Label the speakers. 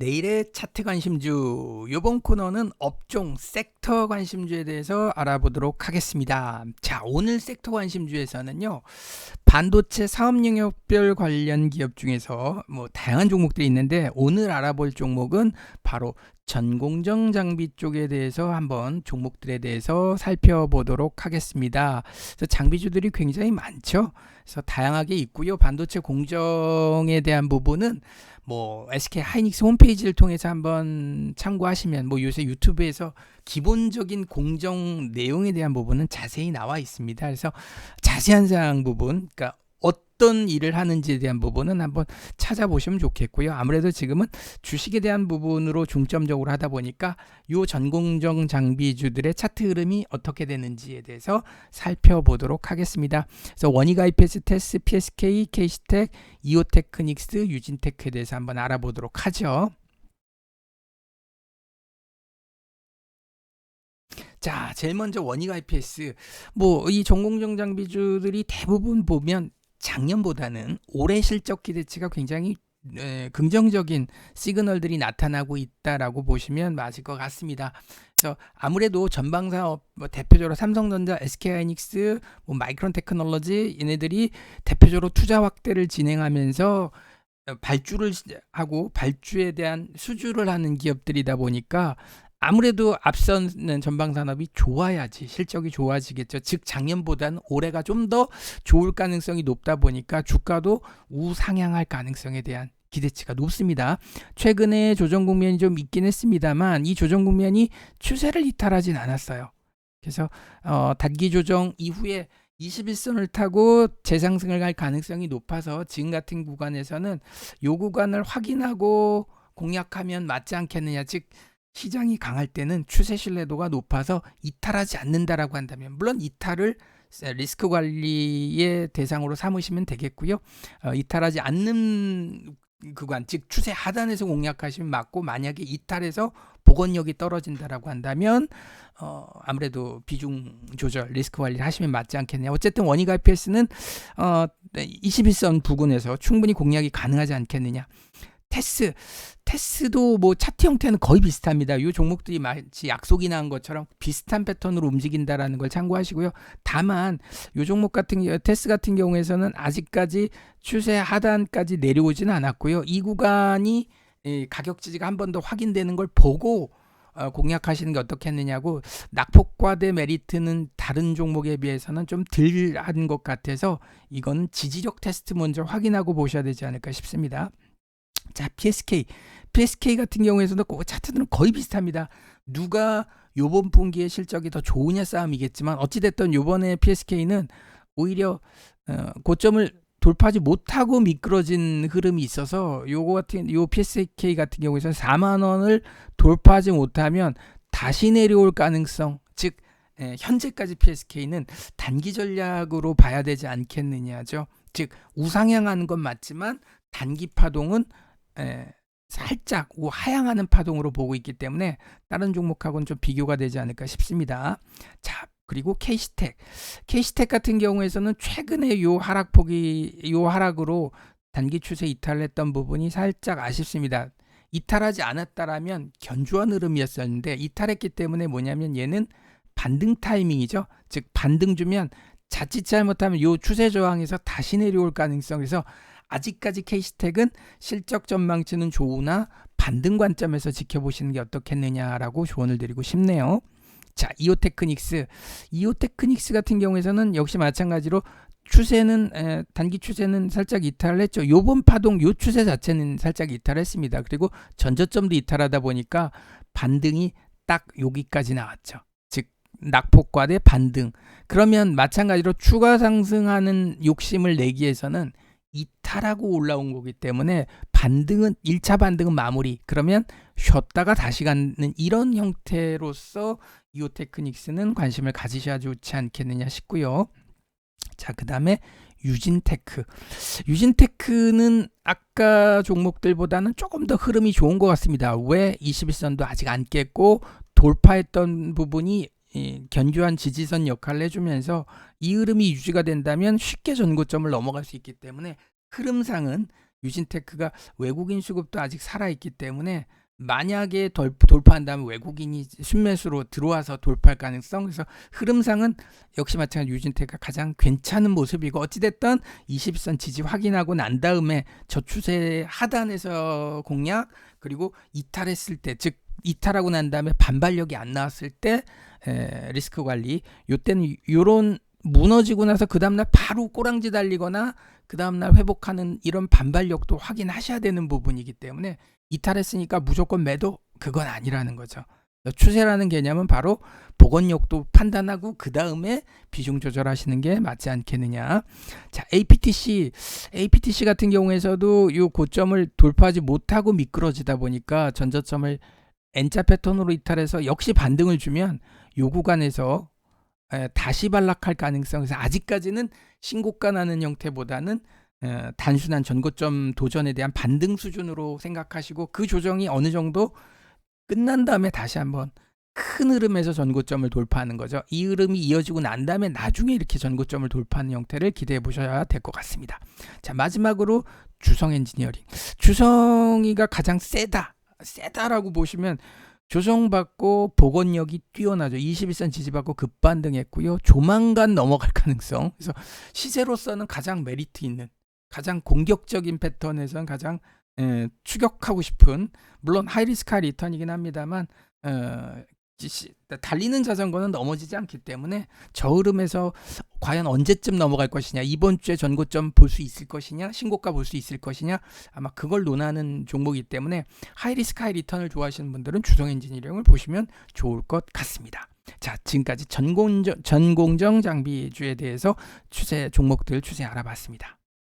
Speaker 1: 내일의 차트 관심주, 요번 코너는 업종 섹터 관심주에 대해서 알아보도록 하겠습니다. 자, 오늘 섹터 관심주에서는요, 반도체 사업 영역별 관련 기업 중에서 다양한 종목들이 있는데, 오늘 알아볼 종목은 바로 전공정 장비 쪽에 대해서 한번 종목들에 대해서 살펴보도록 하겠습니다. 그래서 장비주들이 굉장히 많죠. 그래서 다양하게 있고요. 반도체 공정에 대한 부분은 SK 하이닉스 홈페이지를 통해서 한번 참고하시면 요새 유튜브에서 기본적인 공정 내용에 대한 부분은 자세히 나와 있습니다. 그래서 자세한 사항 부분, 그러니까 어떤 일을 하는지에 대한 부분은 한번 찾아보시면 좋겠고요. 아무래도 지금은 주식에 대한 부분으로 중점적으로 하다 보니까 요 전공정 장비주들의 차트 흐름이 어떻게 되는지에 대해서 살펴보도록 하겠습니다. 그래서 원익 IPS, 테스, PSK, K시텍, 이오테크닉스, 유진테크에 대해서 한번 알아보도록 하죠. 자, 제일 먼저 원익 IPS. 이 전공정 장비주들이 대부분 보면 작년보다는 올해 실적 기대치가 굉장히 긍정적인 시그널들이 나타나고 있다라고 보시면 맞을 것 같습니다. 그래서 아무래도 전방사업 대표적으로 삼성전자, SK하이닉스, 마이크론 테크놀로지 얘네들이 대표적으로 투자 확대를 진행하면서 발주를 하고 발주에 대한 수주를 하는 기업들이다 보니까 아무래도 앞서는 전방산업이 좋아야지 실적이 좋아지겠죠. 즉 작년보다는 올해가 좀 더 좋을 가능성이 높다 보니까 주가도 우상향할 가능성에 대한 기대치가 높습니다. 최근에 조정 국면이 좀 있긴 했습니다만 이 조정 국면이 추세를 이탈하진 않았어요. 그래서 단기 조정 이후에 21선을 타고 재상승을 할 가능성이 높아서 지금 같은 구간에서는 이 구간을 확인하고 공략하면 맞지 않겠느냐. 즉 시장이 강할 때는 추세 신뢰도가 높아서 이탈하지 않는다라고 한다면 물론 이탈을 리스크 관리의 대상으로 삼으시면 되겠고요. 이탈하지 않는 구간, 즉 추세 하단에서 공략하시면 맞고 만약에 이탈해서 복원력이 떨어진다라고 한다면 아무래도 비중 조절, 리스크 관리를 하시면 맞지 않겠냐. 어쨌든 원익 IPS는 21선 부근에서 충분히 공략이 가능하지 않겠느냐. 테스도 차트 형태는 거의 비슷합니다. 이 종목들이 마치 약속이 난 것처럼 비슷한 패턴으로 움직인다라는 걸 참고하시고요. 다만 이 종목 테스 같은 경우에서는 아직까지 추세 하단까지 내려오지는 않았고요. 이 구간이 가격 지지가 한 번 더 확인되는 걸 보고 공략하시는 게 어떻겠느냐고. 낙폭과대 메리트는 다른 종목에 비해서는 좀 덜한 것 같아서 이건 지지력 테스트 먼저 확인하고 보셔야 되지 않을까 싶습니다. 자, PSK 같은 경우에서도 차트들은 거의 비슷합니다. 누가 요번 분기의 실적이 더 좋으냐 싸움이겠지만 어찌됐든 요번에 PSK는 오히려 고점을 돌파하지 못하고 미끄러진 흐름이 있어서 요 PSK 같은 경우에서는 4만 원을 돌파하지 못하면 다시 내려올 가능성, 즉 현재까지 PSK는 단기 전략으로 봐야 되지 않겠느냐죠. 즉 우상향하는 건 맞지만 단기 파동은 살짝 하향하는 파동으로 보고 있기 때문에 다른 종목하고는 좀 비교가 되지 않을까 싶습니다. 자, 그리고 K시텍 같은 경우에서는 최근에 요 하락으로 단기 추세 이탈했던 부분이 살짝 아쉽습니다. 이탈하지 않았다라면 견조한 흐름이었었는데 이탈했기 때문에 뭐냐면 얘는 반등 타이밍이죠. 즉 반등 주면 자칫 잘못하면 요 추세 저항에서 다시 내려올 가능성에서 아직까지 K시텍은 실적 전망치는 좋으나 반등 관점에서 지켜보시는 게 어떻겠느냐라고 조언을 드리고 싶네요. 자, 이오테크닉스 같은 경우에서는 역시 마찬가지로 단기 추세는 살짝 이탈을 했죠. 요번 파동 요 추세 자체는 살짝 이탈했습니다. 그리고 전저점도 이탈하다 보니까 반등이 딱 여기까지 나왔죠. 즉 낙폭과대 반등. 그러면 마찬가지로 추가 상승하는 욕심을 내기 위해서는 이탈하고 올라온 거기 때문에 1차 반등은 마무리. 그러면 쉬었다가 다시 가는 이런 형태로서 이오테크닉스는 관심을 가지셔야 좋지 않겠느냐 싶고요. 자, 그 다음에 유진테크는 아까 종목들보다는 조금 더 흐름이 좋은 것 같습니다. 왜? 21선도 아직 안 깼고 돌파했던 부분이 견조한 지지선 역할을 해주면서 이 흐름이 유지가 된다면 쉽게 전고점을 넘어갈 수 있기 때문에 흐름상은 유진테크가 외국인 수급도 아직 살아있기 때문에 만약에 돌파한다면 외국인이 순매수로 들어와서 돌파할 가능성. 그래서 흐름상은 역시 마찬가지로 유진테크가 가장 괜찮은 모습이고, 어찌됐든 21선 지지 확인하고 난 다음에 저추세 하단에서 공략, 그리고 이탈했을 때, 즉 이탈하고 난 다음에 반발력이 안 나왔을 때 리스크 관리, 요때는 요런 무너지고 나서 그 다음날 바로 꼬랑지 달리거나 그 다음날 회복하는 이런 반발력도 확인하셔야 되는 부분이기 때문에, 이탈했으니까 무조건 매도, 그건 아니라는 거죠. 추세라는 개념은 바로 복원력도 판단하고 그 다음에 비중 조절하시는 게 맞지 않겠느냐. 자, APTC 같은 경우에서도 이 고점을 돌파하지 못하고 미끄러지다 보니까 전저점을 N자 패턴으로 이탈해서 역시 반등을 주면 이 구간에서 다시 반락할 가능성에서, 아직까지는 신고가 나는 형태보다는 단순한 전고점 도전에 대한 반등 수준으로 생각하시고, 그 조정이 어느 정도 끝난 다음에 다시 한번 큰 흐름에서 전고점을 돌파하는 거죠. 이 흐름이 이어지고 난 다음에 나중에 이렇게 전고점을 돌파하는 형태를 기대해 보셔야 될 것 같습니다. 자, 마지막으로 주성 엔지니어링. 주성이가 가장 세다라고 보시면, 조정받고 복원력이 뛰어나죠. 21선 지지받고 급반등했고요. 조만간 넘어갈 가능성. 그래서 시세로서는 가장 메리트 있는, 가장 공격적인 패턴에서는 가장 추격하고 싶은, 물론 하이리스크 하이리턴이긴 합니다만 달리는 자전거는 넘어지지 않기 때문에 저흐름에서 과연 언제쯤 넘어갈 것이냐, 이번 주에 전고점 볼 수 있을 것이냐, 신고가 볼 수 있을 것이냐, 아마 그걸 논하는 종목이기 때문에 하이리스크 하이리턴을 좋아하시는 분들은 주성 엔지니어링을 보시면 좋을 것 같습니다. 자, 지금까지 전공정 장비주에 대해서 추세 종목들 추세 알아봤습니다.